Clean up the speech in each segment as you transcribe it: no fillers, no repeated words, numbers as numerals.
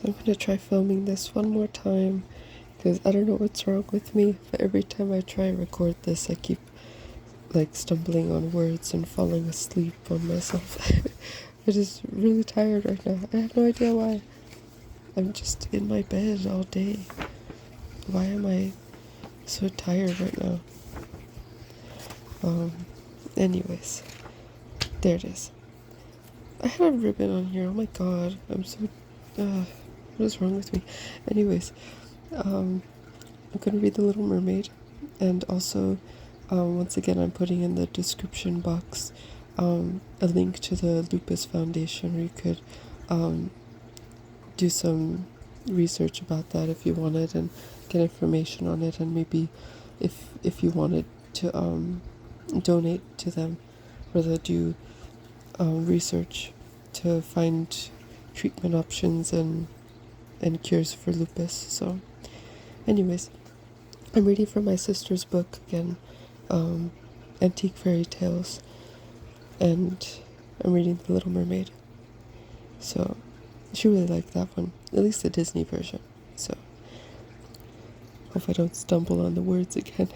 I'm gonna try filming this one more time because I don't know what's wrong with me, but every time I try to record this, I keep like stumbling on words and falling asleep on myself. I'm just really tired right now. I have no idea why. I'm just in my bed all day. Why am I so tired right now? Anyways, there it is. I had a ribbon on here. Oh my god, I'm so. What is wrong with me? Anyways, I'm gonna read The Little Mermaid, and also, once again, I'm putting in the description box a link to the Lupus Foundation where you could do some research about that if you wanted and get information on it, and maybe if you wanted to donate to them, or they do research to find treatment options and cures for lupus. So anyways, I'm reading from my sister's book again, Antique Fairy Tales, and I'm reading The Little Mermaid. So she really liked that one, at least the Disney version. So hope I don't stumble on the words again.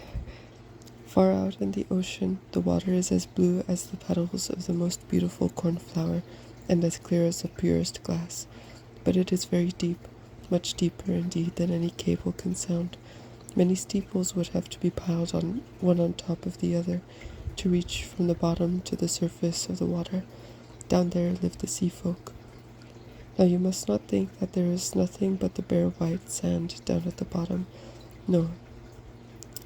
Far out in the ocean, the water is as blue as the petals of the most beautiful cornflower and as clear as the purest glass. But it is very deep, much deeper indeed than any cable can sound. Many steeples would have to be piled on one on top of the other to reach from the bottom to the surface of the water. Down there live the sea folk. Now you must not think that there is nothing but the bare white sand down at the bottom. No.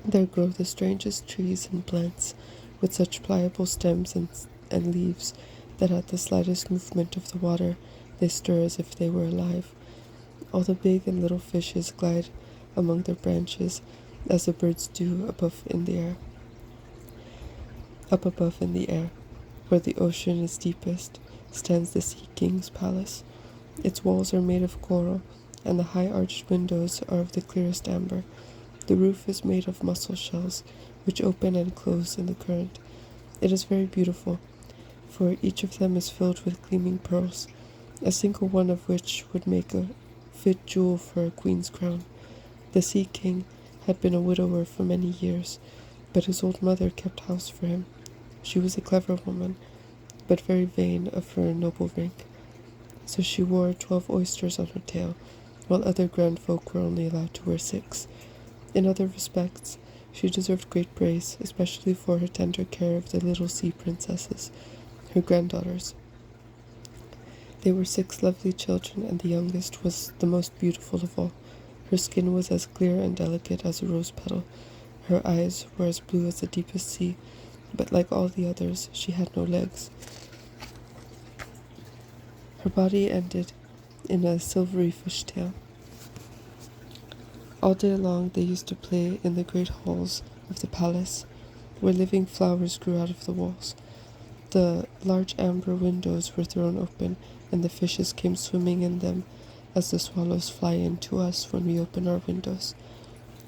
There grow the strangest trees and plants, with such pliable stems and leaves that at the slightest movement of the water they stir as if they were alive. All the big and little fishes glide among their branches, as the birds do up above in the air. Where the ocean is deepest stands the Sea King's palace. Its walls are made of coral, and the high arched windows are of the clearest amber. The roof is made of mussel shells, which open and close in the current. It is very beautiful, for each of them is filled with gleaming pearls, a single one of which would make a fit jewel for a queen's crown. The Sea King had been a widower for many years, but his old mother kept house for him. She was a clever woman, but very vain of her noble rank. So she wore 12 oysters on her tail, while other grand folk were only allowed to wear 6. In other respects, she deserved great praise, especially for her tender care of the little sea princesses, her granddaughters. They were 6 lovely children, and the youngest was the most beautiful of all. Her skin was as clear and delicate as a rose petal. Her eyes were as blue as the deepest sea, but like all the others, she had no legs. Her body ended in a silvery fishtail. All day long they used to play in the great halls of the palace, where living flowers grew out of the walls. The large amber windows were thrown open, and the fishes came swimming in them, as the swallows fly in to us when we open our windows.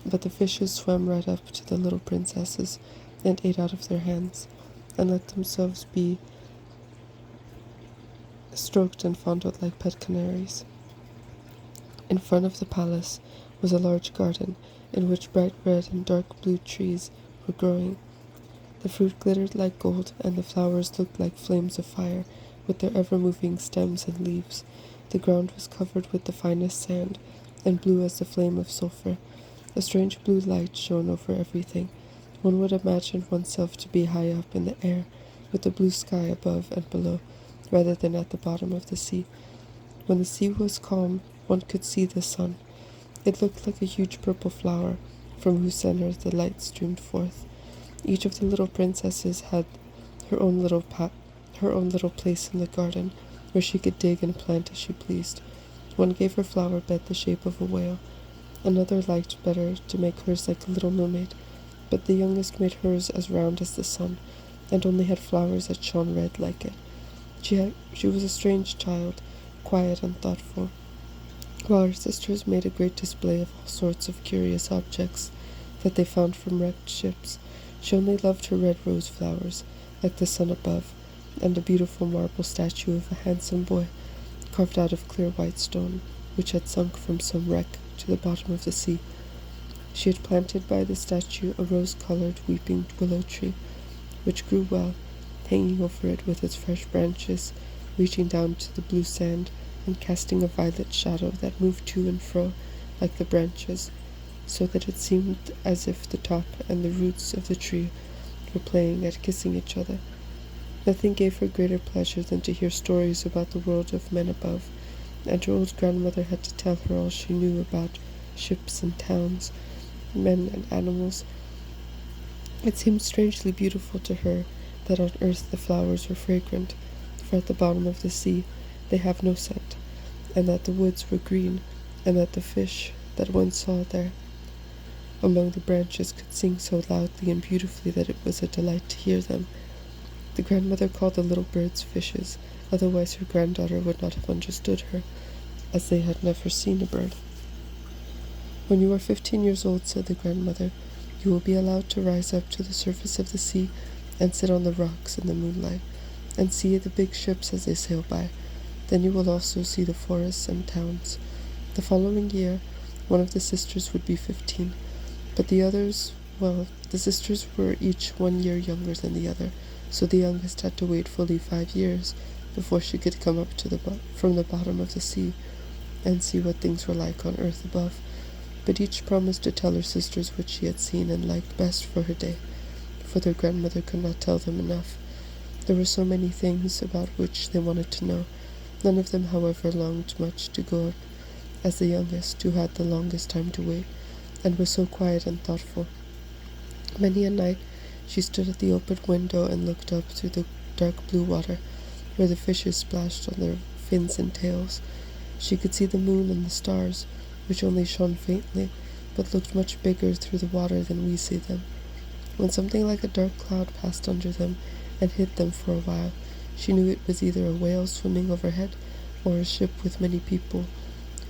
But the fishes swam right up to the little princesses, and ate out of their hands, and let themselves be stroked and fondled like pet canaries. In front of the palace was a large garden, in which bright red and dark blue trees were growing. The fruit glittered like gold, and the flowers looked like flames of fire, with their ever-moving stems and leaves. The ground was covered with the finest sand, and blue as the flame of sulphur. A strange blue light shone over everything. One would imagine oneself to be high up in the air, with the blue sky above and below, rather than at the bottom of the sea. When the sea was calm, one could see the sun. It looked like a huge purple flower, from whose center the light streamed forth. Each of the little princesses had her own little place in the garden, where she could dig and plant as she pleased. One gave her flower bed the shape of a whale. Another liked better to make hers like a little mermaid, but the youngest made hers as round as the sun, and only had flowers that shone red like it. She was a strange child, quiet and thoughtful, while her sisters made a great display of all sorts of curious objects that they found from wrecked ships. She only loved her red rose flowers, like the sun above, and a beautiful marble statue of a handsome boy, carved out of clear white stone, which had sunk from some wreck to the bottom of the sea. She had planted by the statue a rose-colored weeping willow tree, which grew well, hanging over it with its fresh branches, reaching down to the blue sand and casting a violet shadow that moved to and fro like the branches, so that it seemed as if the top and the roots of the tree were playing at kissing each other. Nothing gave her greater pleasure than to hear stories about the world of men above, and her old grandmother had to tell her all she knew about ships and towns, men and animals. It seemed strangely beautiful to her that on earth the flowers were fragrant, for at the bottom of the sea they have no scent, and that the woods were green, and that the fish that one saw there among the branches could sing so loudly and beautifully that it was a delight to hear them. The grandmother called the little birds fishes, otherwise her granddaughter would not have understood her, as they had never seen a bird. "When you are 15 years old," said the grandmother, "you will be allowed to rise up to the surface of the sea and sit on the rocks in the moonlight, and see the big ships as they sail by. Then you will also see the forests and towns." The following year, one of the sisters would be 15, but the others, the sisters were each 1 year younger than the other, so the youngest had to wait fully 5 years before she could come up to from the bottom of the sea and see what things were like on earth above. But each promised to tell her sisters what she had seen and liked best for her day, for their grandmother could not tell them enough. There were so many things about which they wanted to know. None of them, however, longed much to go up, as the youngest, who had the longest time to wait, and was so quiet and thoughtful. Many a night she stood at the open window and looked up through the dark blue water, where the fishes splashed on their fins and tails. She could see the moon and the stars, which only shone faintly, but looked much bigger through the water than we see them. When something like a dark cloud passed under them and hid them for a while, she knew it was either a whale swimming overhead or a ship with many people,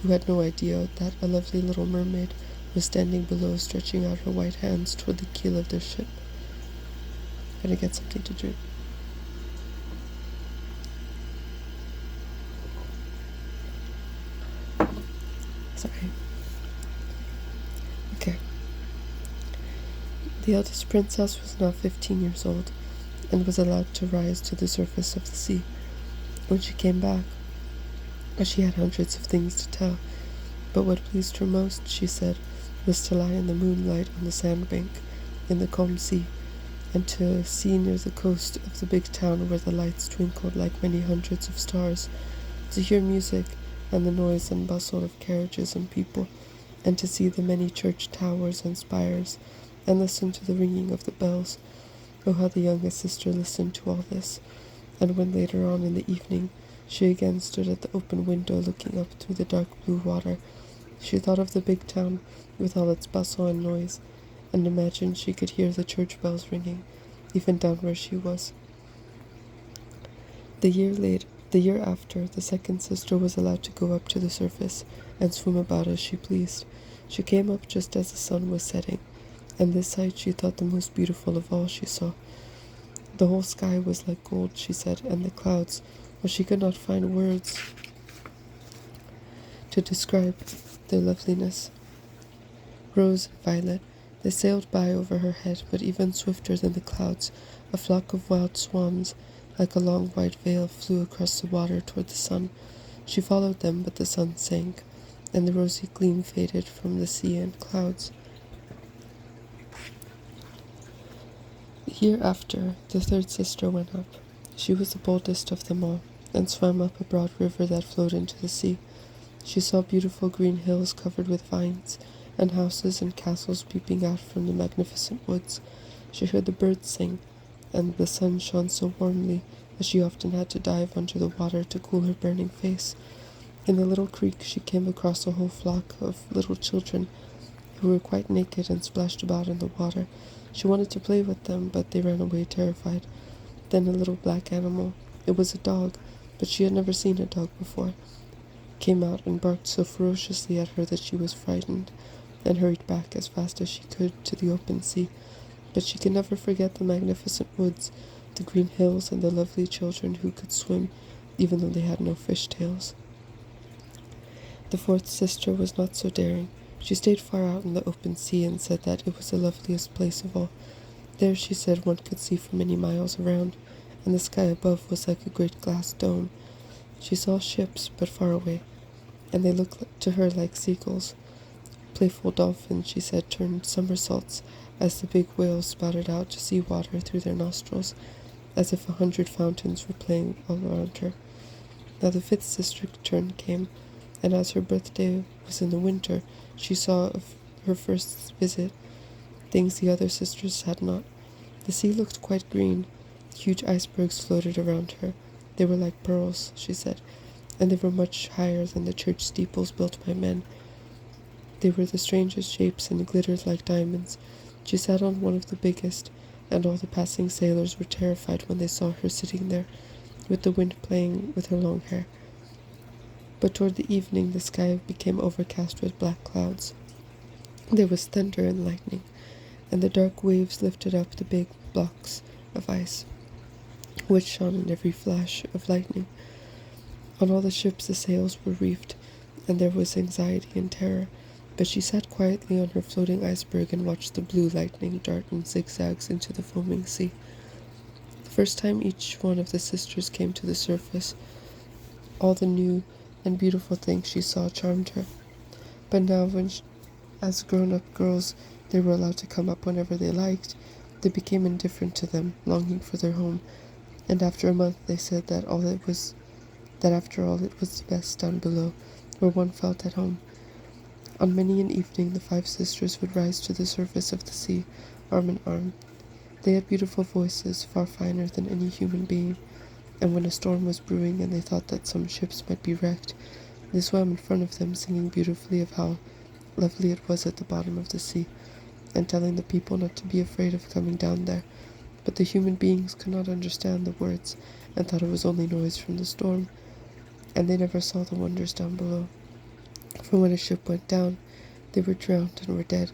who had no idea that a lovely little mermaid was standing below, stretching out her white hands toward the keel of their ship. I'm gonna get something to drink. Sorry. Okay. The eldest princess was now 15 years old, and was allowed to rise to the surface of the sea. When she came back, she had hundreds of things to tell, but what pleased her most, she said, was to lie in the moonlight on the sandbank in the calm sea, and to see near the coast of the big town where the lights twinkled like many hundreds of stars, to hear music and the noise and bustle of carriages and people, and to see the many church towers and spires, and listen to the ringing of the bells. Oh, how the youngest sister listened to all this, and when later on in the evening she again stood at the open window looking up through the dark blue water, she thought of the big town with all its bustle and noise, and imagined she could hear the church bells ringing, even down where she was. The year after, the second sister was allowed to go up to the surface and swim about as she pleased. She came up just as the sun was setting, and this sight she thought the most beautiful of all she saw. The whole sky was like gold, she said, and the clouds, well, she could not find words to describe their loveliness. Rose and violet, they sailed by over her head, but even swifter than the clouds, a flock of wild swans, like a long white veil, flew across the water toward the sun. She followed them, but the sun sank, and the rosy gleam faded from the sea and clouds. The year after, the third sister went up. She was the boldest of them all, and swam up a broad river that flowed into the sea. She saw beautiful green hills covered with vines, and houses and castles peeping out from the magnificent woods. She heard the birds sing, and the sun shone so warmly that she often had to dive under the water to cool her burning face. In the little creek she came across a whole flock of little children who were quite naked and splashed about in the water. She wanted to play with them, but they ran away terrified. Then a little black animal, it was a dog, but she had never seen a dog before, came out and barked so ferociously at her that she was frightened, and hurried back as fast as she could to the open sea. But she could never forget the magnificent woods, the green hills, and the lovely children who could swim, even though they had no fish tails. The fourth sister was not so daring. She stayed far out in the open sea and said that it was the loveliest place of all. There, she said, one could see for many miles around, and the sky above was like a great glass dome. She saw ships, but far away, and they looked to her like seagulls. Playful dolphins, she said, turned somersaults as the big whales spouted out to sea water through their nostrils, as if 100 fountains were playing all around her. Now the fifth sister's turn came, and as her birthday was in the winter, she saw of her first visit things the other sisters had not. The sea looked quite green. Huge icebergs floated around her. They were like pearls, she said, and they were much higher than the church steeples built by men. They were the strangest shapes and glittered like diamonds. She sat on one of the biggest, and all the passing sailors were terrified when they saw her sitting there, with the wind playing with her long hair. But toward the evening the sky became overcast with black clouds. There was thunder and lightning, and the dark waves lifted up the big blocks of ice, which shone in every flash of lightning. On all the ships the sails were reefed, and there was anxiety and terror, but she sat quietly on her floating iceberg and watched the blue lightning dart in zigzags into the foaming sea. The first time each one of the sisters came to the surface, all the new and beautiful things she saw charmed her. But now, as grown-up girls, they were allowed to come up whenever they liked, they became indifferent to them, longing for their home, and after a month they said that after all it was best down below, where one felt at home. On many an evening the 5 sisters would rise to the surface of the sea, arm in arm. They had beautiful voices, far finer than any human being, and when a storm was brewing and they thought that some ships might be wrecked, they swam in front of them, singing beautifully of how lovely it was at the bottom of the sea, and telling the people not to be afraid of coming down there. But the human beings could not understand the words, and thought it was only noise from the storm, and they never saw the wonders down below. For when a ship went down, they were drowned and were dead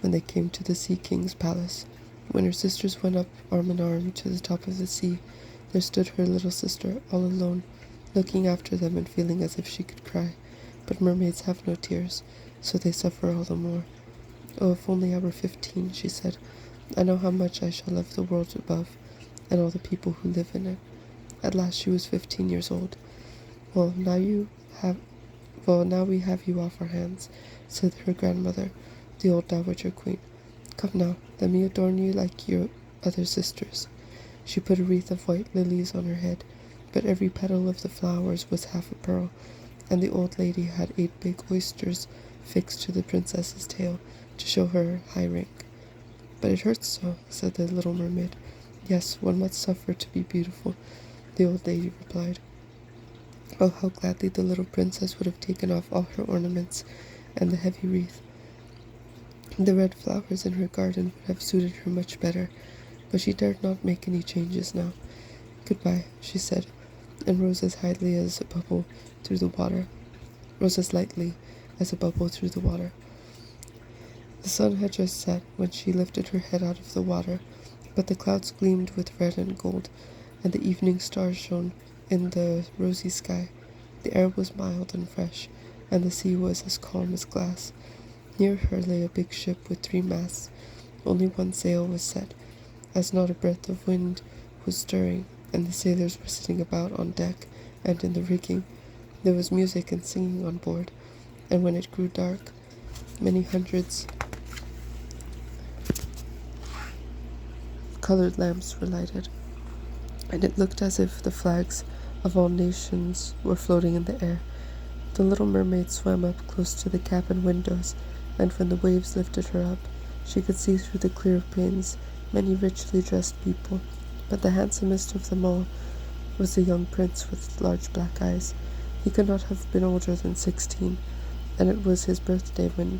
when they came to the Sea King's palace. When her sisters went up arm in arm to the top of the sea, there stood her little sister all alone, looking after them and feeling as if she could cry. But mermaids have no tears, so they suffer all the more. Oh, if only I were 15, she said. I know how much I shall love the world above, and all the people who live in it. At last she was 15 years old. Well, now we have you off our hands, said her grandmother, the old dowager queen. Come now, let me adorn you like your other sisters. She put a wreath of white lilies on her head, but every petal of the flowers was half a pearl, and the old lady had 8 big oysters fixed to the princess's tail to show her high rank. But it hurts so, said the little mermaid. Yes, one must suffer to be beautiful, the old lady replied. Oh, how gladly the little princess would have taken off all her ornaments and the heavy wreath. The red flowers in her garden would have suited her much better, but she dared not make any changes now. Goodbye, she said, and rose as lightly as a bubble through the water. The sun had just set when she lifted her head out of the water, but the clouds gleamed with red and gold, and the evening stars shone in the rosy sky. The air was mild and fresh, and the sea was as calm as glass. Near her lay a big ship with 3 masts. Only one sail was set, as not a breath of wind was stirring, and the sailors were sitting about on deck and in the rigging. There was music and singing on board, and when it grew dark, many hundreds of colored lamps were lighted, and it looked as if the flags of all nations were floating in the air. The little mermaid swam up close to the cabin windows, and when the waves lifted her up, she could see through the clear panes many richly dressed people, but the handsomest of them all was the young prince with large black eyes. He could not have been older than 16, and it was his birthday and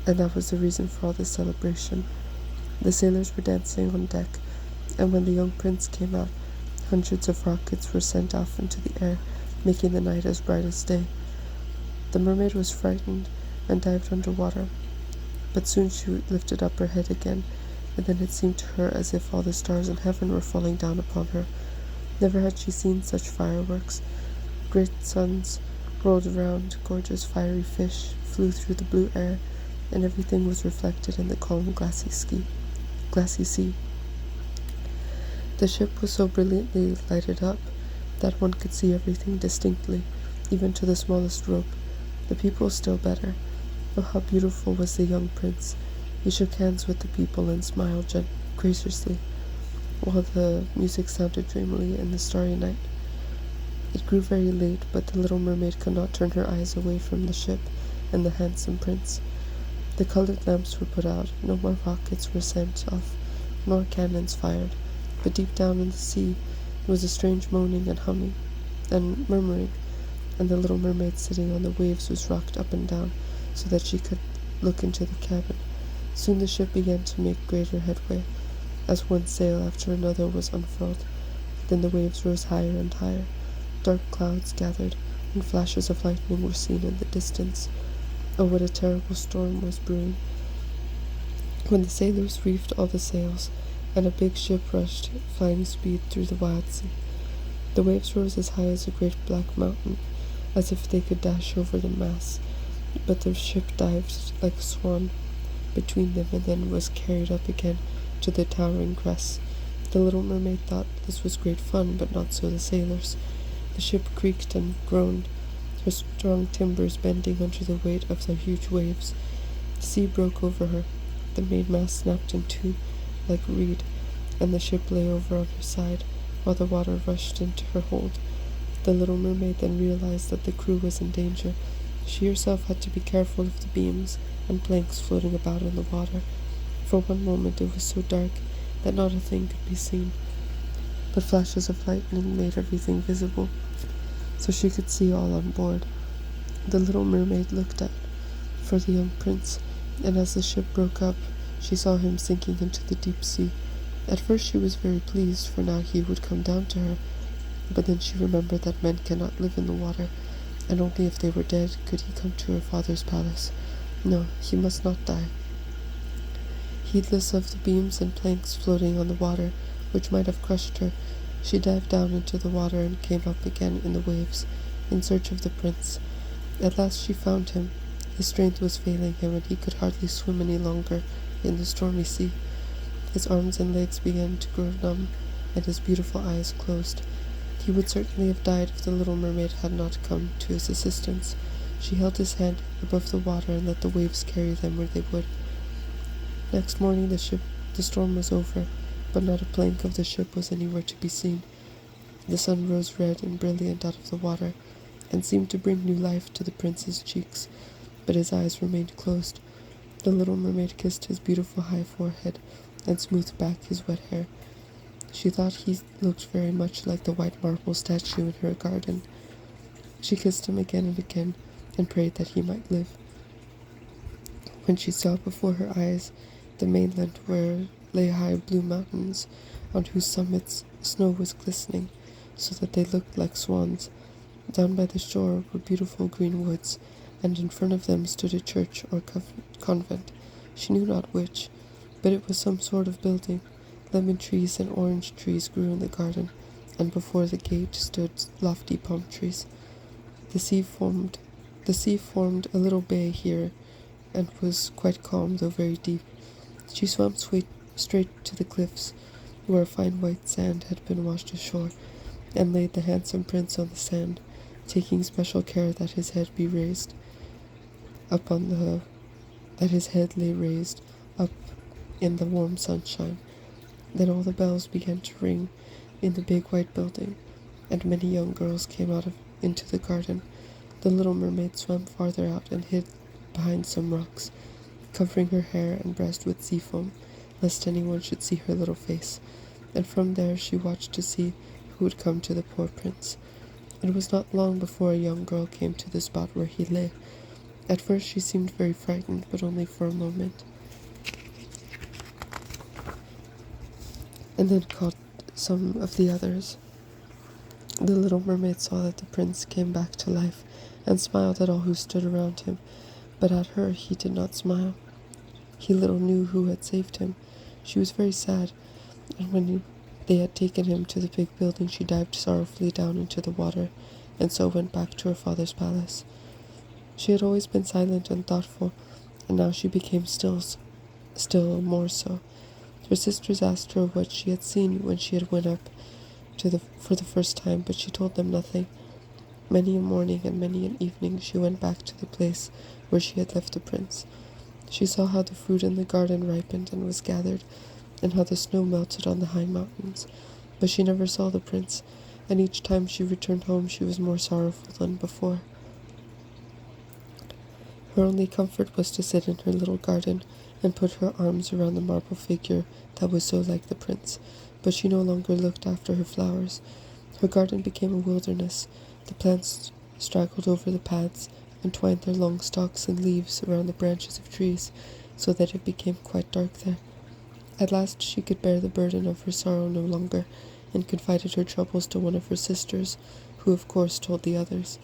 that was the reason for all this celebration. The sailors were dancing on deck, and when the young prince came out, hundreds of rockets were sent off into the air, making the night as bright as day. The mermaid was frightened and dived underwater, but soon she lifted up her head again, and then it seemed to her as if all the stars in heaven were falling down upon her. Never had she seen such fireworks. Great suns rolled around, gorgeous fiery fish flew through the blue air, and everything was reflected in the calm glassy sea. The ship was so brilliantly lighted up that one could see everything distinctly, even to the smallest rope. The people still better. Oh, how beautiful was the young prince! He shook hands with the people and smiled graciously, while the music sounded dreamily in the starry night. It grew very late, but the little mermaid could not turn her eyes away from the ship and the handsome prince. The colored lamps were put out, no more rockets were sent off, nor cannons fired, but deep down in the sea was a strange moaning and humming and murmuring, and the little mermaid sitting on the waves was rocked up and down so that she could look into the cabin. Soon the ship began to make greater headway, as one sail after another was unfurled. Then the waves rose higher and higher. Dark clouds gathered, and flashes of lightning were seen in the distance. Oh, what a terrible storm was brewing! When the sailors reefed all the sails, and a big ship rushed flying speed through the wild sea. The waves rose as high as a great black mountain, as if they could dash over the mass, but the ship dived like a swan between them and then was carried up again to the towering crests. The little mermaid thought this was great fun, but not so the sailors. The ship creaked and groaned, her strong timbers bending under the weight of the huge waves. The sea broke over her. The mainmast snapped in two like a reed, and the ship lay over on her side, while the water rushed into her hold. The little mermaid then realized that the crew was in danger. She herself had to be careful of the beams and planks floating about in the water. For one moment it was so dark that not a thing could be seen, but flashes of lightning made everything visible, so she could see all on board. The little mermaid looked out for the young prince, and as the ship broke up, she saw him sinking into the deep sea. At first she was very pleased, for now he would come down to her, but then she remembered that men cannot live in the water, and only if they were dead could he come to her father's palace. No, he must not die. Heedless of the beams and planks floating on the water, which might have crushed her, she dived down into the water and came up again in the waves, in search of the prince. At last she found him. His strength was failing him, and he could hardly swim any longer in the stormy sea. His arms and legs began to grow numb, and his beautiful eyes closed. He would certainly have died if the little mermaid had not come to his assistance. She held his hand above the water and let the waves carry them where they would. Next morning the storm was over, but not a plank of the ship was anywhere to be seen. The sun rose red and brilliant out of the water, and seemed to bring new life to the prince's cheeks, but his eyes remained closed. The little mermaid kissed his beautiful high forehead, and smoothed back his wet hair. She thought he looked very much like the white marble statue in her garden. She kissed him again and again, and prayed that he might live. When she saw before her eyes the mainland where lay high blue mountains, on whose summits snow was glistening, so that they looked like swans. Down by the shore were beautiful green woods, and in front of them stood a church or convent. She knew not which, but it was some sort of building. Lemon trees and orange trees grew in the garden, and before the gate stood lofty palm trees. The sea formed a little bay here, and was quite calm, though very deep. She swam straight to the cliffs, where a fine white sand had been washed ashore, and laid the handsome prince on the sand, taking special care that his head be raised that his head lay raised up in the warm sunshine. Then all the bells began to ring in the big white building, and many young girls came into the garden. The little mermaid swam farther out and hid behind some rocks, covering her hair and breast with sea foam, lest anyone should see her little face, and from there she watched to see who would come to the poor prince. It was not long before a young girl came to the spot where he lay. At first she seemed very frightened, but only for a moment, and then caught some of the others. The little mermaid saw that the prince came back to life, and smiled at all who stood around him, but at her he did not smile. He little knew who had saved him. She was very sad, and when they had taken him to the big building, she dived sorrowfully down into the water, and so went back to her father's palace. She had always been silent and thoughtful, and now she became still more so. Her sisters asked her what she had seen when she had went up for the first time, but she told them nothing. Many a morning and many an evening she went back to the place where she had left the prince. She saw how the fruit in the garden ripened and was gathered, and how the snow melted on the high mountains. But she never saw the prince, and each time she returned home she was more sorrowful than before. Her only comfort was to sit in her little garden and put her arms around the marble figure that was so like the prince, but she no longer looked after her flowers. Her garden became a wilderness. The plants straggled over the paths and twined their long stalks and leaves around the branches of trees, so that it became quite dark there. At last she could bear the burden of her sorrow no longer, and confided her troubles to one of her sisters, who of course told the others.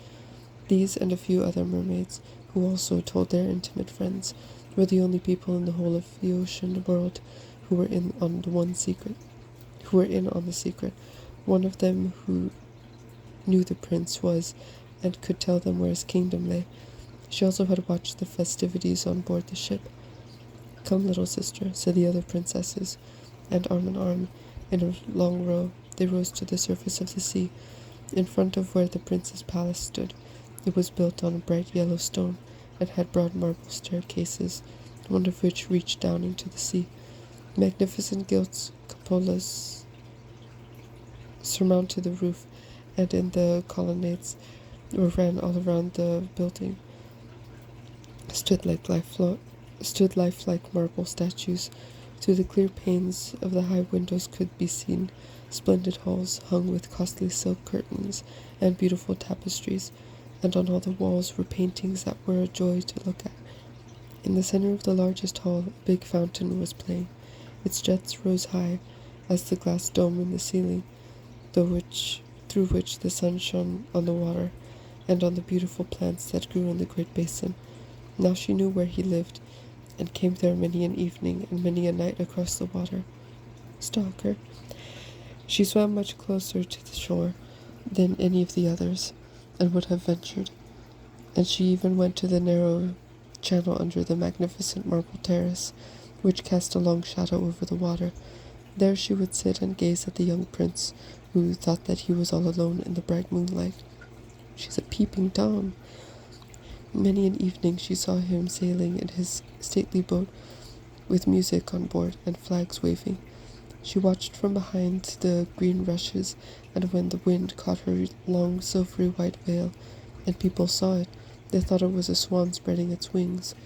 These and a few other mermaids, who also told their intimate friends, were the only people in the whole of the ocean world who were in on the secret. One of them who knew the prince was, and could tell them where his kingdom lay. She also had watched the festivities on board the ship. "Come, little sister," said the other princesses, and arm in arm, in a long row, they rose to the surface of the sea, in front of where the prince's palace stood. It was built on a bright yellow stone, and had broad marble staircases, one of which reached down into the sea. Magnificent gilt cupolas surmounted the roof, and in the colonnades, or ran all around the building, stood lifelike marble statues. Through the clear panes of the high windows could be seen splendid halls hung with costly silk curtains and beautiful tapestries, and on all the walls were paintings that were a joy to look at. In the center of the largest hall, a big fountain was playing. Its jets rose high as the glass dome in the ceiling, through which the sun shone on the water and on the beautiful plants that grew in the great basin. Now she knew where he lived, and came there many an evening and many a night across the water. Stalker. She swam much closer to the shore than any of the others, and would have ventured, and she even went to the narrow channel under the magnificent marble terrace, which cast a long shadow over the water. There she would sit and gaze at the young prince, who thought that he was all alone in the bright moonlight. "She's a peeping Tom." Many an evening she saw him sailing in his stately boat, with music on board and flags waving. She watched from behind the green rushes, and when the wind caught her long silvery white veil, and people saw it, they thought it was a swan spreading its wings.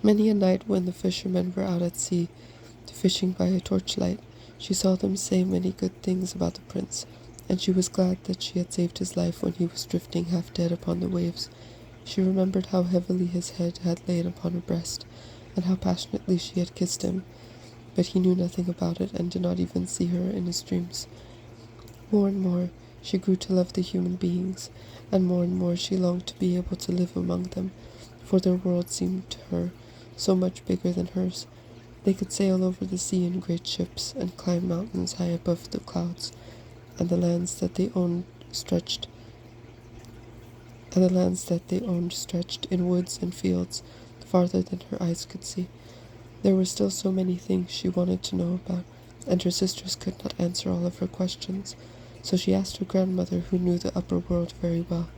Many a night when the fishermen were out at sea, fishing by a torchlight, she saw them say many good things about the prince, and she was glad that she had saved his life when he was drifting half dead upon the waves. She remembered how heavily his head had lain upon her breast, and how passionately she had kissed him, but he knew nothing about it and did not even see her in his dreams. More and more she grew to love the human beings, and more she longed to be able to live among them, for their world seemed to her so much bigger than hers. They could sail over the sea in great ships, and climb mountains high above the clouds, and the lands that they owned stretched in woods and fields farther than her eyes could see. There were still so many things she wanted to know about, and her sisters could not answer all of her questions, so she asked her grandmother, who knew the upper world very well,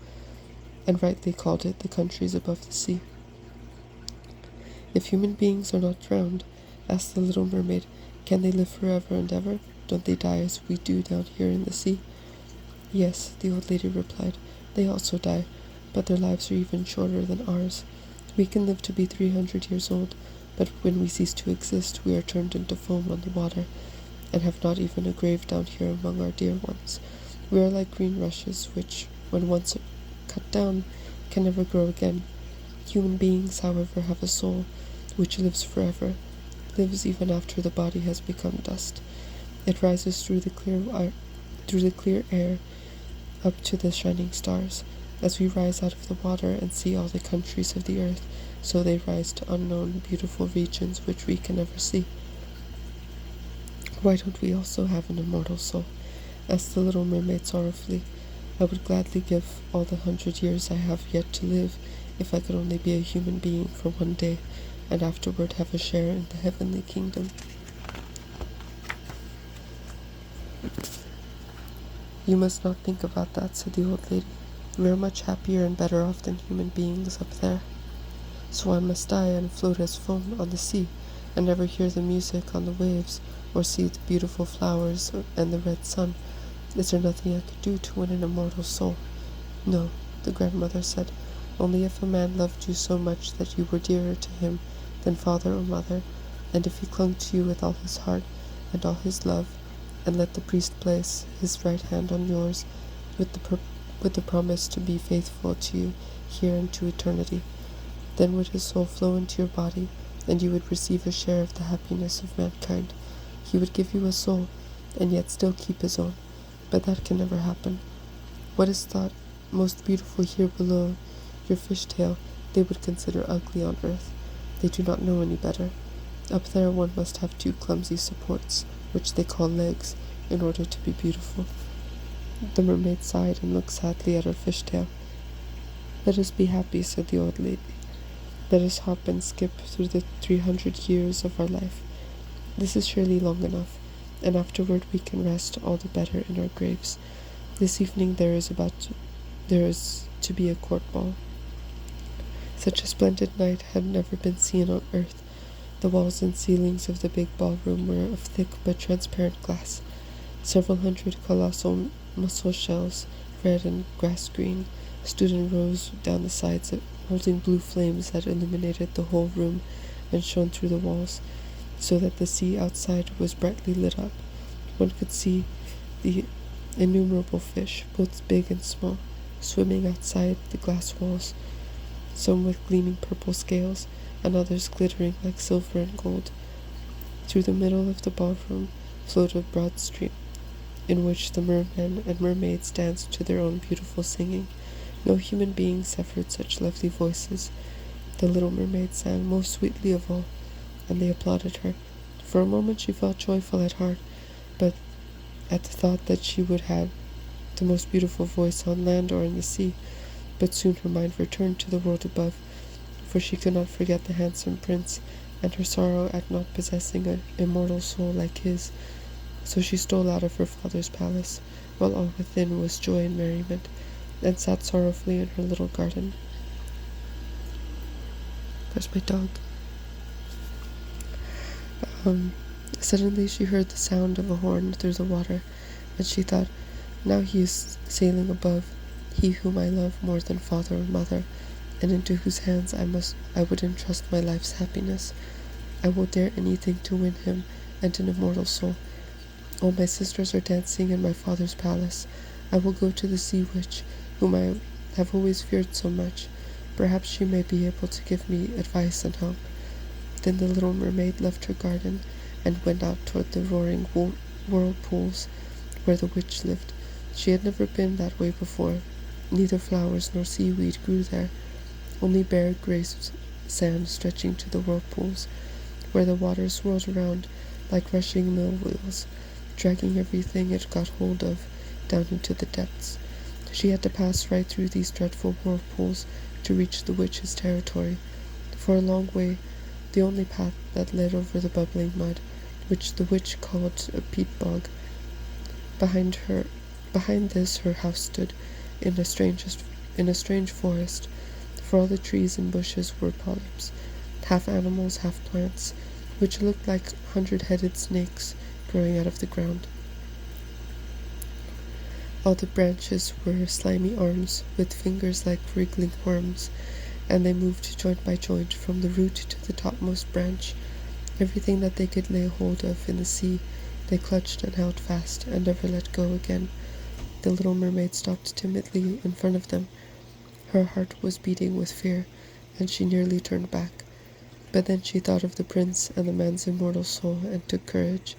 and rightly called it the countries above the sea. "If human beings are not drowned," asked the little mermaid, "can they live forever and ever? Don't they die as we do down here in the sea?" "Yes," the old lady replied, "they also die, but their lives are even shorter than ours. We can live to be 300 years old, but when we cease to exist, we are turned into foam on the water, and have not even a grave down here among our dear ones. We are like green rushes, which, when once cut down, can never grow again. Human beings, however, have a soul, which lives forever, lives even after the body has become dust. It rises through the clear air up to the shining stars. As we rise out of the water and see all the countries of the earth, so they rise to unknown, beautiful regions which we can never see." "Why don't we also have an immortal soul?" asked the little mermaid sorrowfully. I would gladly give all the 100 years I have yet to live if I could only be a human being for one day, and afterward have a share in the heavenly kingdom. You must not think about that, said the old lady. We are much happier and better off than human beings up there. So I must die and float as foam on the sea, and never hear the music on the waves, or see the beautiful flowers and the red sun. Is there nothing I could do to win an immortal soul? No, the grandmother said, only if a man loved you so much that you were dearer to him than father or mother, and if he clung to you with all his heart and all his love, and let the priest place his right hand on yours with the promise to be faithful to you here and to eternity. Then would his soul flow into your body, and you would receive a share of the happiness of mankind. He would give you a soul, and yet still keep his own. But that can never happen. What is thought most beautiful here below your fishtail, they would consider ugly on earth. They do not know any better. Up there one must have 2 clumsy supports, which they call legs, in order to be beautiful. The mermaid sighed and looked sadly at her fishtail. Let us be happy, said the old lady. Let us hop and skip through the 300 years of our life. This is surely long enough, and afterward we can rest all the better in our graves. This evening there is to be a court ball. Such a splendid night had never been seen on earth. The walls and ceilings of the big ballroom were of thick but transparent glass. Several hundred colossal mussel shells, red and grass green, stood in rows down the sides, holding blue flames that illuminated the whole room and shone through the walls, so that the sea outside was brightly lit up. One could see the innumerable fish, both big and small, swimming outside the glass walls, some with gleaming purple scales, and others glittering like silver and gold. Through the middle of the ballroom flowed a broad stream, in which the mermen and mermaids danced to their own beautiful singing. No human beings have heard such lovely voices. The little mermaid sang most sweetly of all, and they applauded her. For a moment she felt joyful at heart, but at the thought that she would have the most beautiful voice on land or in the sea. But soon her mind returned to the world above, for she could not forget the handsome prince, and her sorrow at not possessing an immortal soul like his. So she stole out of her father's palace, while all within was joy and merriment, and sat sorrowfully in her little garden. There's my dog. Suddenly she heard the sound of a horn through the water, and she thought, now he is sailing above, he whom I love more than father or mother, and into whose hands I would entrust my life's happiness. I will dare anything to win him and an immortal soul. All my sisters are dancing in my father's palace. I will go to the sea witch, whom I have always feared so much. Perhaps she may be able to give me advice and help. Then the little mermaid left her garden and went out toward the roaring whirlpools where the witch lived. She had never been that way before. Neither flowers nor seaweed grew there, only bare grey sand stretching to the whirlpools, where the water swirled around like rushing mill wheels, dragging everything it got hold of down into the depths. She had to pass right through these dreadful whirlpools to reach the witch's territory. For a long way, the only path that led over the bubbling mud, which the witch called a peat bog. Behind this her house stood, in a strange forest, for all the trees and bushes were polyps, half animals, half plants, which looked like 100-headed snakes growing out of the ground. All the branches were slimy arms, with fingers like wriggling worms, and they moved joint by joint from the root to the topmost branch. Everything that they could lay hold of in the sea they clutched and held fast, and never let go again. The little mermaid stopped timidly in front of them. Her heart was beating with fear, and she nearly turned back. But then she thought of the prince and the man's immortal soul, and took courage.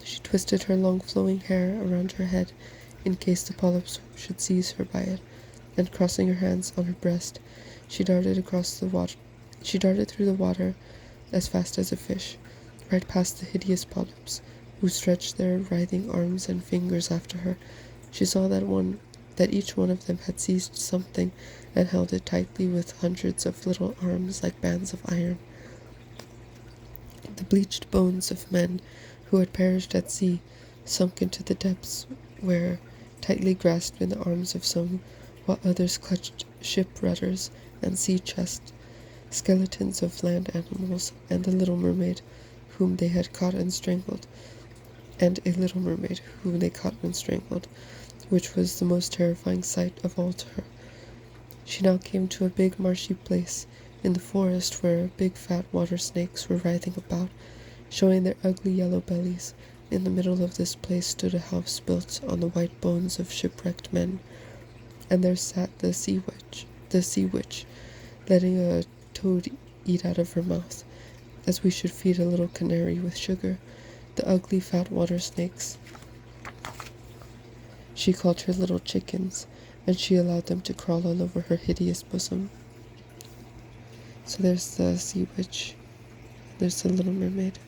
She twisted her long flowing hair around her head, in case the polyps should seize her by it, and crossing her hands on her breast, she darted through the water as fast as a fish, right past the hideous polyps, who stretched their writhing arms and fingers after her. She saw that one that each one of them had seized something and held it tightly with hundreds of little arms like bands of iron. The bleached bones of men who had perished at sea, sunk into the depths, were tightly grasped in the arms of some, while others clutched ship rudders and sea chests, skeletons of land animals, and the little mermaid whom they had caught and strangled, which was the most terrifying sight of all to her. She now came to a big marshy place in the forest where big fat water snakes were writhing about, showing their ugly yellow bellies. In the middle of this place stood a house built on the white bones of shipwrecked men, and there sat the sea witch, letting a toad eat out of her mouth, as we should feed a little canary with sugar. The ugly fat water snakes she called her little chickens, and she allowed them to crawl all over her hideous bosom. So there's the sea witch, there's the Little Mermaid.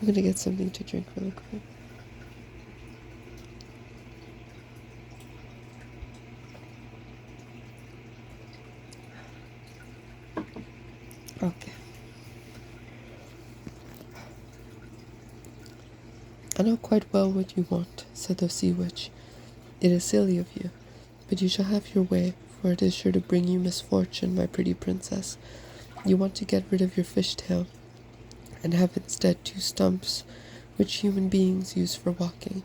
I'm gonna get something to drink really quick. Okay. I know quite well what you want, said the sea witch. It is silly of you, but you shall have your way, for it is sure to bring you misfortune, my pretty princess. You want to get rid of your fishtail, and have instead 2 stumps, which human beings use for walking,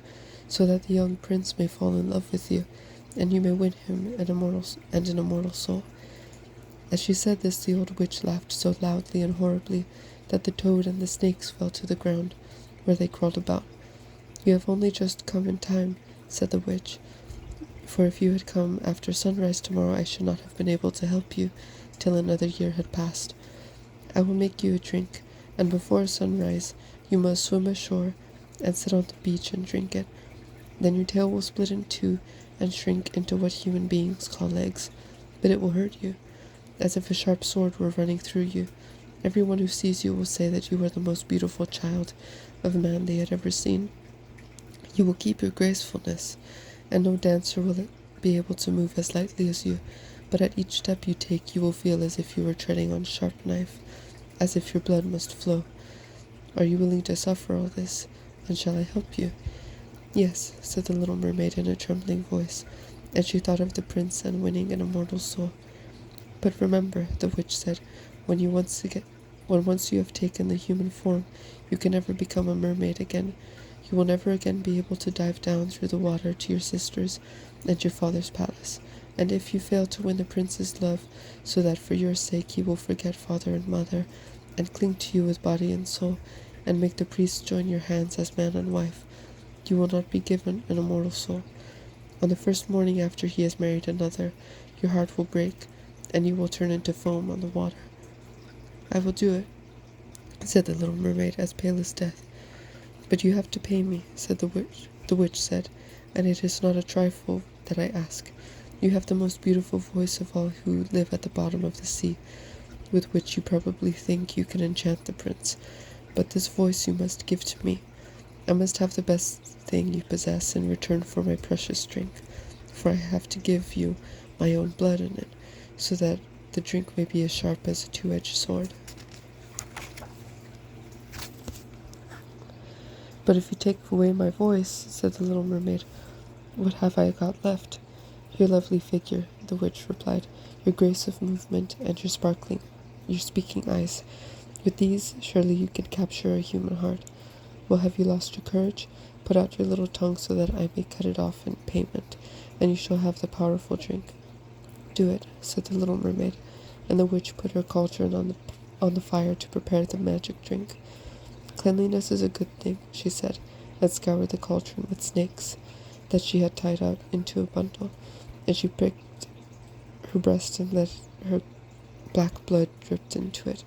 so that the young prince may fall in love with you, and you may win him an immortal soul. As she said this, the old witch laughed so loudly and horribly that the toad and the snakes fell to the ground, where they crawled about. You have only just come in time, said the witch, for if you had come after sunrise tomorrow, I should not have been able to help you till another year had passed. I will make you a drink, and before sunrise you must swim ashore and sit on the beach and drink it. Then your tail will split in 2 and shrink into what human beings call legs, but it will hurt you, as if a sharp sword were running through you. Everyone who sees you will say that you are the most beautiful child of man they had ever seen. You will keep your gracefulness, and no dancer will be able to move as lightly as you, but at each step you take you will feel as if you were treading on a sharp knife, as if your blood must flow. Are you willing to suffer all this, and shall I help you? Yes, said the little mermaid in a trembling voice, and she thought of the prince and winning an immortal soul. But remember, the witch said, when once you have taken the human form, you can never become a mermaid again. You will never again be able to dive down through the water to your sisters and your father's palace. And if you fail to win the prince's love, so that for your sake he will forget father and mother, and cling to you with body and soul, and make the priests join your hands as man and wife, you will not be given an immortal soul. On the first morning after he has married another, your heart will break, and you will turn into foam on the water. I will do it, said the little mermaid, as pale as death. But you have to pay me, said the witch. The witch said, and it is not a trifle that I ask. You have the most beautiful voice of all who live at the bottom of the sea, with which you probably think you can enchant the prince. But this voice you must give to me. I must have the best thing you possess in return for my precious drink, for I have to give you my own blood in it, so that the drink may be as sharp as a 2-edged sword. But if you take away my voice, said the little mermaid, what have I got left? Your lovely figure, the witch replied, your grace of movement, and your speaking eyes. With these, surely you can capture a human heart. Well, have you lost your courage? Put out your little tongue so that I may cut it off in payment, and you shall have the powerful drink. Do it, said the little mermaid, and the witch put her cauldron on the fire to prepare the magic drink. Cleanliness is a good thing, she said, and scoured the cauldron with snakes that she had tied out into a bundle, and she pricked her breast and let her black blood drip into it.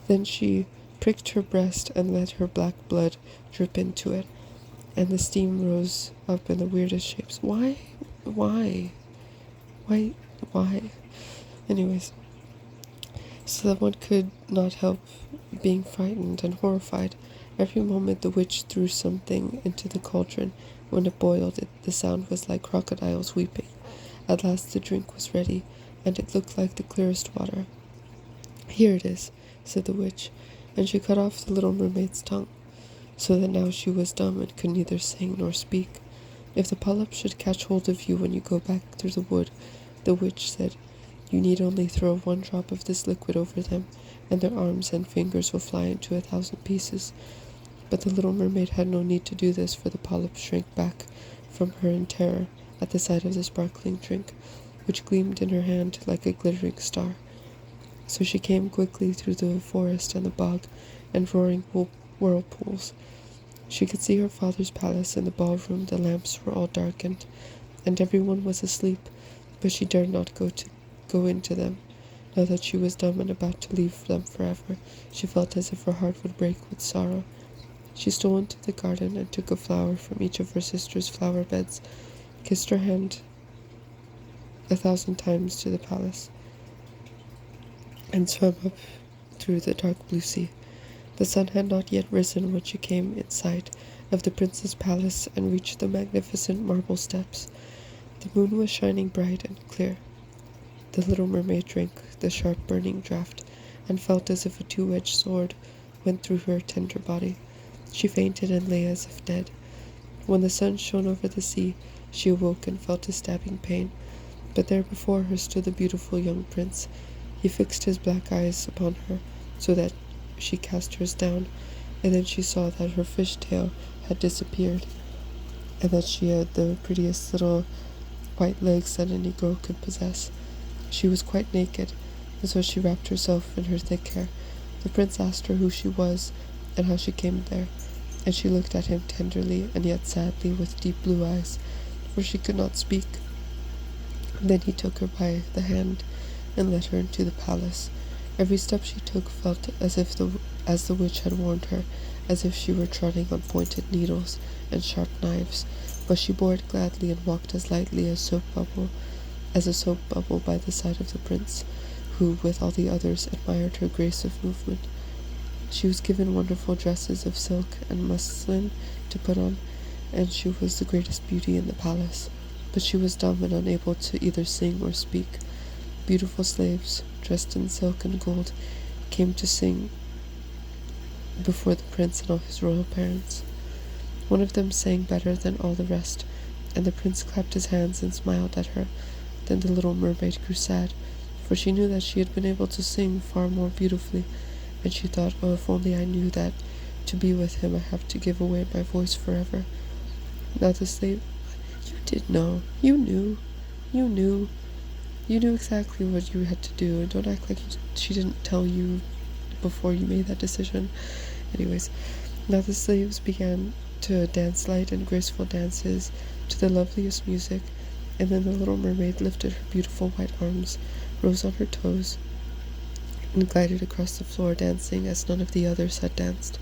Then she pricked her breast and let her black blood drip into it, and the steam rose up in the weirdest shapes. Why? Anyways, so that one could not help being frightened and horrified Every moment the witch threw something into the cauldron. When it boiled, the sound was like crocodiles weeping. At last the drink was ready, and it looked like the clearest water. "Here it is," said the witch, and she cut off the little mermaid's tongue, so that now she was dumb and could neither sing nor speak. "If the polyps should catch hold of you when you go back through the wood," the witch said, "you need only throw 1 drop of this liquid over them, and their arms and fingers will fly into 1,000 pieces." But the little mermaid had no need to do this, for the polyps shrank back from her in terror at the sight of the sparkling drink, which gleamed in her hand like a glittering star. So she came quickly through the forest and the bog and roaring whirlpools. She could see her father's palace. In the ballroom the lamps were all darkened, and everyone was asleep, but she dared not go into them. Now that she was dumb and about to leave them forever, she felt as if her heart would break with sorrow. She stole into the garden and took a flower from each of her sister's flower beds, kissed her hand 1,000 times to the palace, and swam up through the dark blue sea. The sun had not yet risen when she came in sight of the prince's palace and reached the magnificent marble steps. The moon was shining bright and clear. The little mermaid drank the sharp burning draught, and felt as if a 2-edged sword went through her tender body. She fainted and lay as if dead. When the sun shone over the sea, she awoke and felt a stabbing pain. But there before her stood the beautiful young prince. He fixed his black eyes upon her, so that she cast hers down, and then she saw that her fish tail had disappeared, and that she had the prettiest little white legs that a Negro could possess. She was quite naked, and so she wrapped herself in her thick hair. The prince asked her who she was, and how she came there, and she looked at him tenderly and yet sadly with deep blue eyes, for she could not speak. And then he took her by the hand and led her into the palace. Every step she took felt as the witch had warned her, as if she were treading on pointed needles and sharp knives, but she bore it gladly and walked as lightly as a soap bubble by the side of the prince, who, with all the others, admired her grace of movement. She was given wonderful dresses of silk and muslin to put on, and she was the greatest beauty in the palace. But she was dumb and unable to either sing or speak. Beautiful slaves, dressed in silk and gold, came to sing before the prince and all his royal parents. One of them sang better than all the rest, and the prince clapped his hands and smiled at her. Then the little mermaid grew sad, for she knew that she had been able to sing far more beautifully, and she thought, "Oh, if only I knew that to be with him I have to give away my voice forever." Now the slave, "You did know. You knew. You knew. You knew exactly what you had to do, and don't act like she didn't tell you before you made that decision." Anyways, now the slaves began to dance light and graceful dances to the loveliest music, and then the little mermaid lifted her beautiful white arms, rose on her toes, and glided across the floor, dancing as none of the others had danced.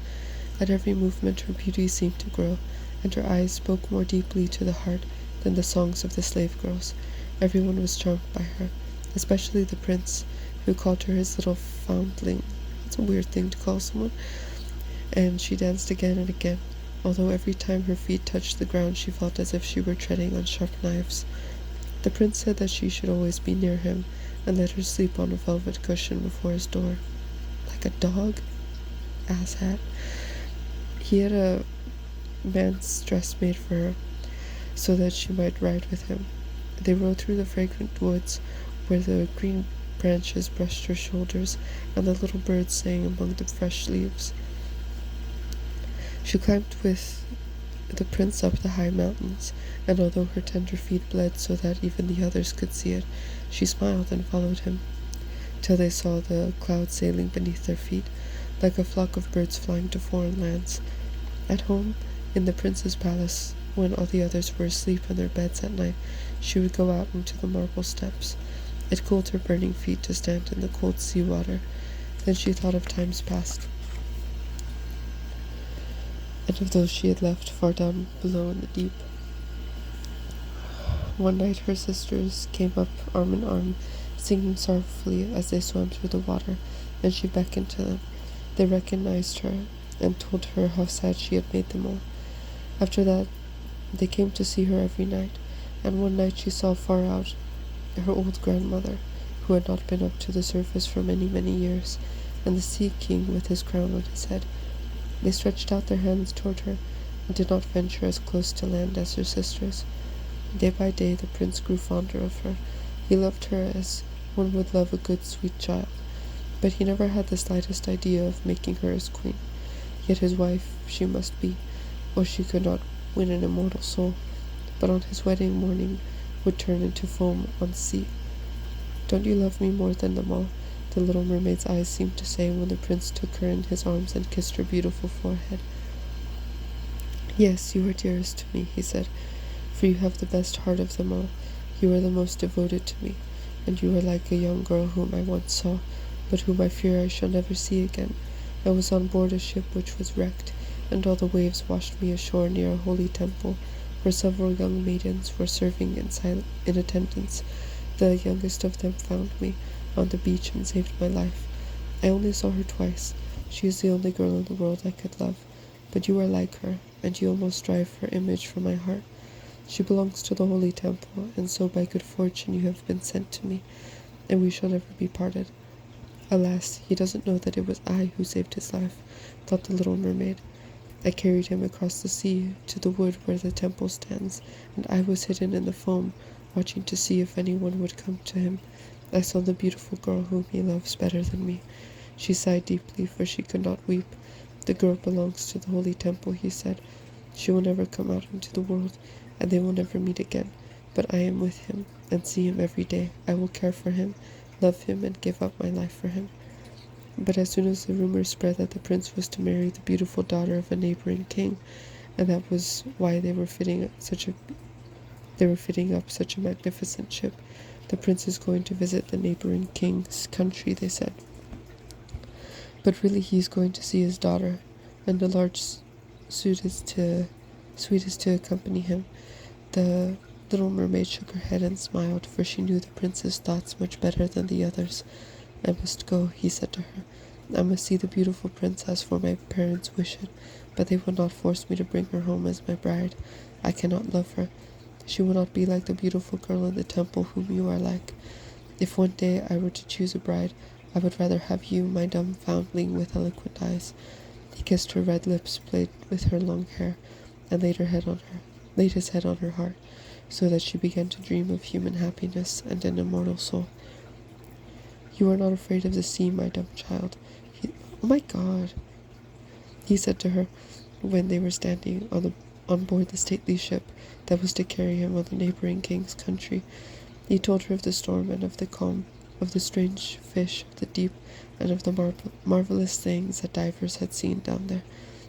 At every movement her beauty seemed to grow, and her eyes spoke more deeply to the heart than the songs of the slave girls. Everyone was charmed by her, especially the prince, who called her his little foundling. It's a weird thing to call someone. And she danced again and again, although every time her feet touched the ground she felt as if she were treading on sharp knives. The prince said that she should always be near him, and let her sleep on a velvet cushion before his door. Like a dog? Asshat. He had a man's dress made for her, so that she might ride with him. They rode through the fragrant woods, where the green branches brushed her shoulders, and the little birds sang among the fresh leaves. She climbed with the prince up the high mountains, and although her tender feet bled so that even the others could see it, she smiled and followed him, till they saw the clouds sailing beneath their feet, like a flock of birds flying to foreign lands. At home, in the prince's palace, when all the others were asleep in their beds at night, she would go out into the marble steps. It cooled her burning feet to stand in the cold sea water. Then she thought of times past, and of those she had left far down below in the deep. One night her sisters came up arm in arm, singing sorrowfully as they swam through the water, and she beckoned to them. They recognized her, and told her how sad she had made them all. After that, they came to see her every night, and one night she saw far out her old grandmother, who had not been up to the surface for many, many years, and the Sea King with his crown on his head. They stretched out their hands toward her, and did not venture as close to land as her sisters. Day by day the prince grew fonder of her. He loved her as one would love a good, sweet child, but he never had the slightest idea of making her his queen. Yet his wife she must be, or she could not win an immortal soul, but on his wedding morning would turn into foam on the sea. "Don't you love me more than them all?" the little mermaid's eyes seemed to say when the prince took her in his arms and kissed her beautiful forehead. "Yes, you are dearest to me," he said, "for you have the best heart of them all. You are the most devoted to me, and you are like a young girl whom I once saw, but whom I fear I shall never see again. I was on board a ship which was wrecked, and all the waves washed me ashore near a holy temple, where several young maidens were serving in attendance. The youngest of them found me on the beach and saved my life. I only saw her twice. She is the only girl in the world I could love, but you are like her, and you almost drive her image from my heart. She belongs to the holy temple, and so by good fortune you have been sent to me, and we shall never be parted." "Alas, he doesn't know that it was I who saved his life," thought the little mermaid. "I carried him across the sea to the wood where the temple stands, and I was hidden in the foam, watching to see if anyone would come to him. I saw the beautiful girl whom he loves better than me." She sighed deeply, for she could not weep. "The girl belongs to the holy temple," he said. "She will never come out into the world, and they will never meet again. But I am with him, and see him every day. I will care for him, love him, and give up my life for him." But as soon as the rumor spread that the prince was to marry the beautiful daughter of a neighboring king, and that was why they were fitting up such a magnificent ship, "The prince is going to visit the neighboring king's country," they said. But really he is going to see his daughter, and a large suite is to accompany him. The little mermaid shook her head and smiled, for she knew the prince's thoughts much better than the others. "I must go," he said to her. "I must see the beautiful princess, for my parents wish it, but they will not force me to bring her home as my bride. I cannot love her. She will not be like the beautiful girl in the temple whom you are like. If one day I were to choose a bride, I would rather have you, my dumb foundling with eloquent eyes." He kissed her red lips, played with her long hair, and laid his head on her heart, so that she began to dream of human happiness and an immortal soul. "You are not afraid of the sea, my dumb child." "Oh my God," he said to her, when they were standing on board the stately ship that was to carry him on the neighboring king's country. He told her of the storm and of the calm, of the strange fish of the deep, and of the marvelous things that divers had seen down there.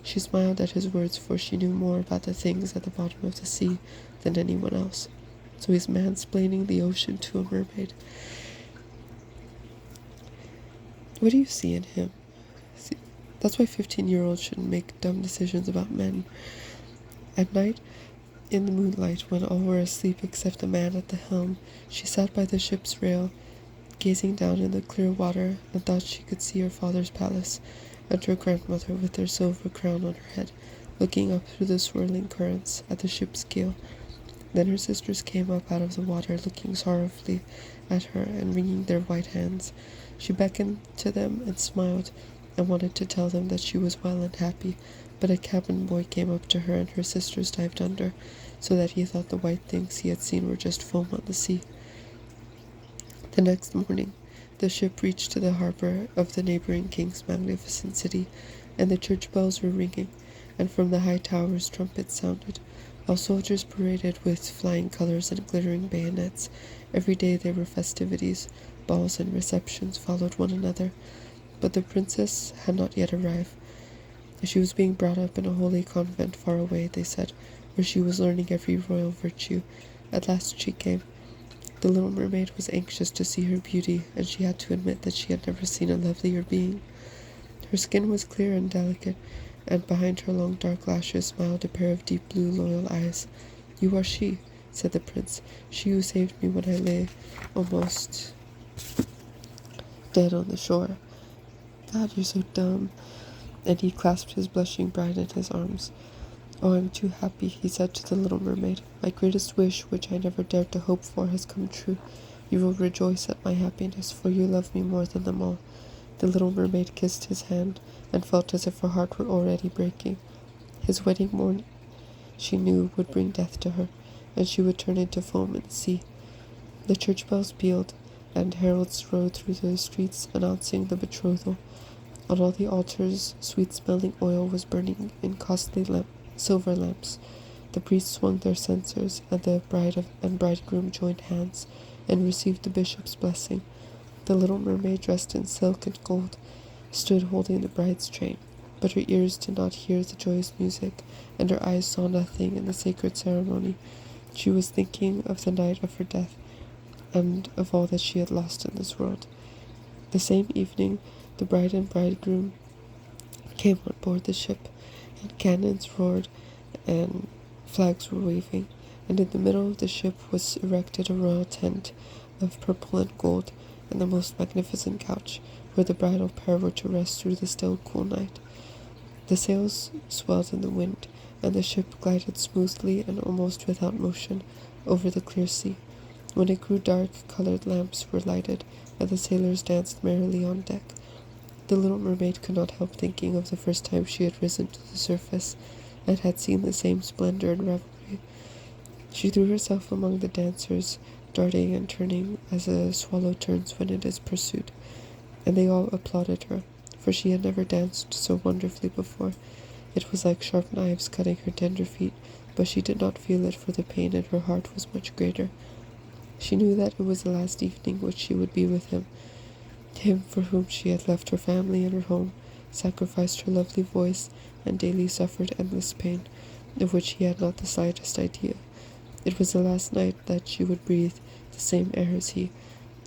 She smiled at his words, for she knew more about the things at the bottom of the sea than anyone else. So he's mansplaining the ocean to a mermaid. What do you see in him? See, that's why 15-year-olds shouldn't make dumb decisions about men. At night, in the moonlight, when all were asleep except the man at the helm, she sat by the ship's rail, gazing down in the clear water, and thought she could see her father's palace, and her grandmother with her silver crown on her head, looking up through the swirling currents at the ship's keel. Then her sisters came up out of the water, looking sorrowfully at her and wringing their white hands. She beckoned to them and smiled, and wanted to tell them that she was well and happy, but a cabin boy came up to her, and her sisters dived under, so that he thought the white things he had seen were just foam on the sea. The next morning, the ship reached to the harbor of the neighboring king's magnificent city, and the church bells were ringing, and from the high towers trumpets sounded. All soldiers paraded with flying colors and glittering bayonets. Every day there were festivities. Balls and receptions followed one another, but the princess had not yet arrived. She was being brought up in a holy convent far away, they said, where she was learning every royal virtue. At last she came. The little mermaid was anxious to see her beauty, and she had to admit that she had never seen a lovelier being. Her skin was clear and delicate, and behind her long dark lashes smiled a pair of deep blue loyal eyes. "You are she," said the prince, "she who saved me when I lay almost dead on the shore." God, you're so dumb. and he clasped his blushing bride in his arms. "Oh, I'm too happy," he said to the little mermaid. "My greatest wish, which I never dared to hope for, has come true. You will rejoice at my happiness, for you love me more than them all." The little mermaid kissed his hand, and felt as if her heart were already breaking. His wedding morn, she knew, would bring death to her, and she would turn into foam in the sea. The church bells pealed, and heralds rode through the streets announcing the betrothal. On all the altars, sweet-smelling oil was burning in costly silver lamps. The priests swung their censers, and the bride and bridegroom joined hands and received the bishop's blessing. The little mermaid, dressed in silk and gold, stood holding the bride's train, but her ears did not hear the joyous music, and her eyes saw nothing in the sacred ceremony. She was thinking of the night of her death, and of all that she had lost in this world. The same evening, the bride and bridegroom came on board the ship, and cannons roared and flags were waving, and in the middle of the ship was erected a royal tent of purple and gold, and the most magnificent couch, where the bridal pair were to rest through the still cool night. The sails swelled in the wind, and the ship glided smoothly and almost without motion over the clear sea. When it grew dark, colored lamps were lighted, and the sailors danced merrily on deck. The little mermaid could not help thinking of the first time she had risen to the surface, and had seen the same splendor and revelry. She threw herself among the dancers, darting and turning as a swallow turns when it is pursued, and they all applauded her, for she had never danced so wonderfully before. It was like sharp knives cutting her tender feet, but she did not feel it, for the pain in her heart was much greater. She knew that it was the last evening which she would be with him for whom she had left her family and her home, sacrificed her lovely voice, and daily suffered endless pain, of which he had not the slightest idea. It was the last night that she would breathe the same air as he,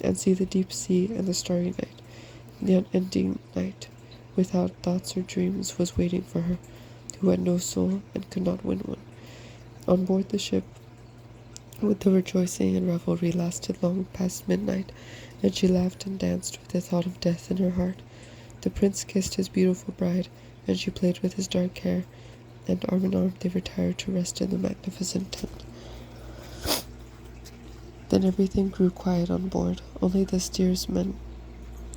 and see the deep sea and the starry night. The unending night, without thoughts or dreams, was waiting for her, who had no soul and could not win one. On board the ship, the rejoicing and revelry lasted long past midnight, and she laughed and danced with the thought of death in her heart. The prince kissed his beautiful bride, and she played with his dark hair, and arm in arm they retired to rest in the magnificent tent. Then everything grew quiet on board. Only the steersman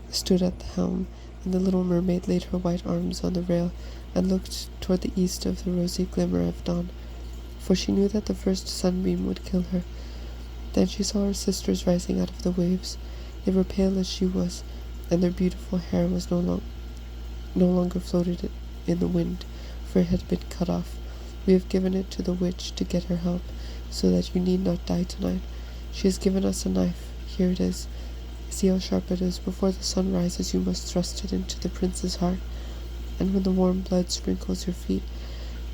stood at the helm, and the little mermaid laid her white arms on the rail and looked toward the east of the rosy glimmer of dawn, for she knew that the first sunbeam would kill her. Then she saw her sisters rising out of the waves. They were pale as she was, and their beautiful hair was no longer floated in the wind, for it had been cut off. "We have given it to the witch to get her help, so that you need not die tonight. She has given us a knife. Here it is. See how sharp it is. Before the sun rises you must thrust it into the prince's heart, and when the warm blood sprinkles your feet,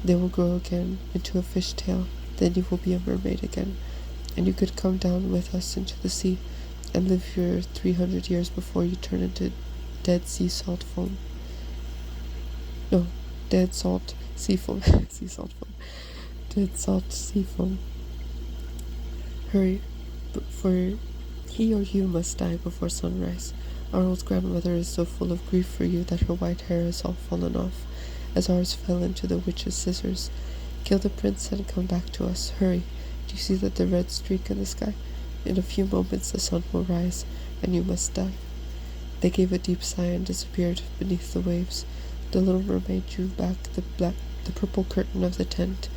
they will grow again into a fish tail. Then you will be a mermaid again, and you could come down with us into the sea, and live your 300 years before you turn into dead sea salt foam. No, dead salt sea foam. Sea salt foam. Dead salt sea foam. Hurry, for he or you must die before sunrise. Our old grandmother is so full of grief for you that her white hair is all fallen off, as ours fell into the witch's scissors. Kill the prince and come back to us. Hurry. Do you see that the red streak in the sky? In a few moments the sun will rise, and you must die." They gave a deep sigh and disappeared beneath the waves. The little mermaid drew back the purple curtain of the tent,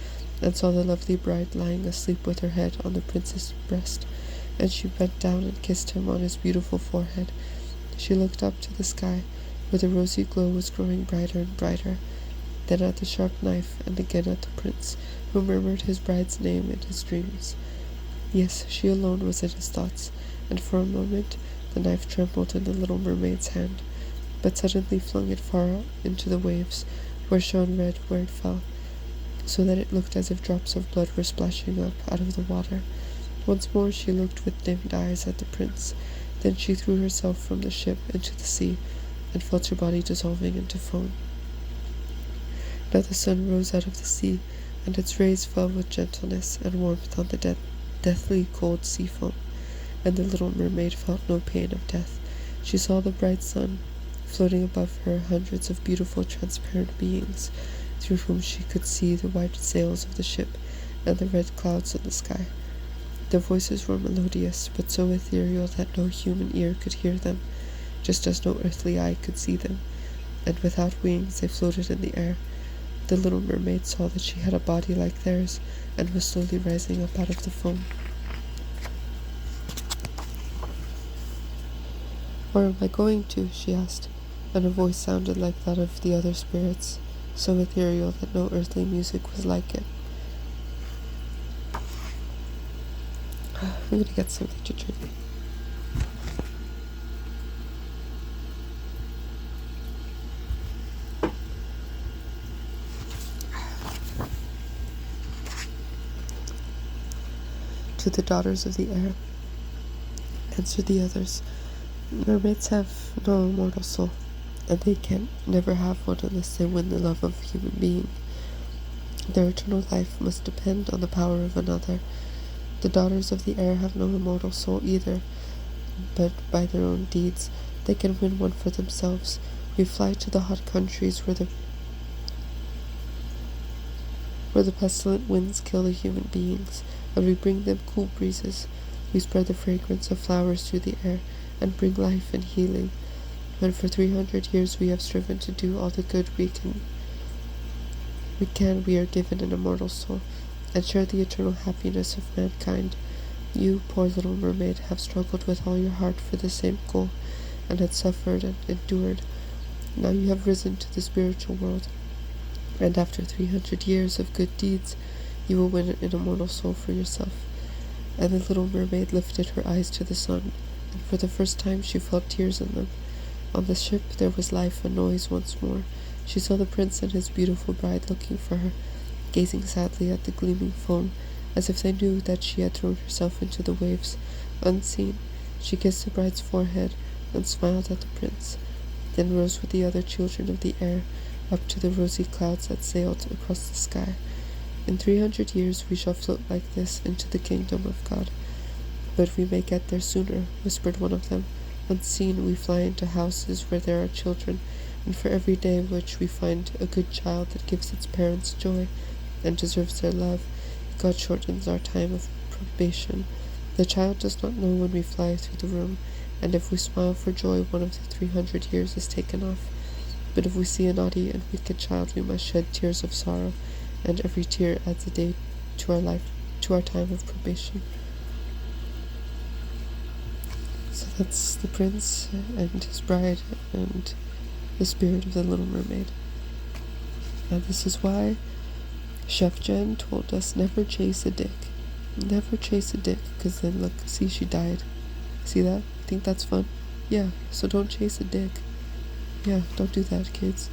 and saw the lovely bride lying asleep with her head on the prince's breast, and she bent down and kissed him on his beautiful forehead. She looked up to the sky, where the rosy glow was growing brighter and brighter, then at the sharp knife, and again at the prince, who murmured his bride's name in his dreams. Yes, she alone was in his thoughts, and for a moment the knife trembled in the little mermaid's hand, but suddenly flung it far into the waves, where shone red where it fell, so that it looked as if drops of blood were splashing up out of the water. Once more she looked with dimmed eyes at the prince. Then she threw herself from the ship into the sea, and felt her body dissolving into foam. Now the sun rose out of the sea, and its rays fell with gentleness and warmth on the deathly cold sea foam, and the little mermaid felt no pain of death. She saw the bright sun, Floating above her, hundreds of beautiful transparent beings, through whom she could see the white sails of the ship and the red clouds in the sky. Their voices were melodious, but so ethereal that no human ear could hear them, just as no earthly eye could see them, and without wings they floated in the air. The little mermaid saw that she had a body like theirs, and was slowly rising up out of the foam. "Where am I going to?" she asked, and her voice sounded like that of the other spirits, so ethereal that no earthly music was like it. I'm going to get something to drink. "To the daughters of the air," answered the others. "Mermaids have no immortal soul, and they can never have one unless they win the love of a human being. Their eternal life must depend on the power of another. The daughters of the air have no immortal soul either, but by their own deeds they can win one for themselves. We fly to the hot countries where the pestilent winds kill the human beings, and we bring them cool breezes. We spread the fragrance of flowers through the air, and bring life and healing. And for 300 years we have striven to do all the good we are given an immortal soul, and share the eternal happiness of mankind. You, poor little mermaid, have struggled with all your heart for the same goal, and had suffered and endured. Now you have risen to the spiritual world, and after 300 years of good deeds, you will win an immortal soul for yourself." And the little mermaid lifted her eyes to the sun, and for the first time she felt tears in them. On the ship there was life and noise once more. She saw the prince and his beautiful bride looking for her, gazing sadly at the gleaming foam, as if they knew that she had thrown herself into the waves. Unseen, she kissed the bride's forehead and smiled at the prince, then rose with the other children of the air up to the rosy clouds that sailed across the sky. "In 300 years we shall float like this into the kingdom of God." "But we may get there sooner," whispered one of them. "Unseen, we fly into houses where there are children, and for every day in which we find a good child that gives its parents joy and deserves their love, God shortens our time of probation. The child does not know when we fly through the room, and if we smile for joy, one of the 300 years is taken off. But if we see a naughty and wicked child, we must shed tears of sorrow, and every tear adds a day to our time of probation." So that's the prince and his bride and the spirit of the Little Mermaid. And this is why Chef Jen told us never chase a dick. Never chase a dick, because then look, see, she died. See that? Think that's fun? Yeah, so don't chase a dick. Yeah, don't do that, kids.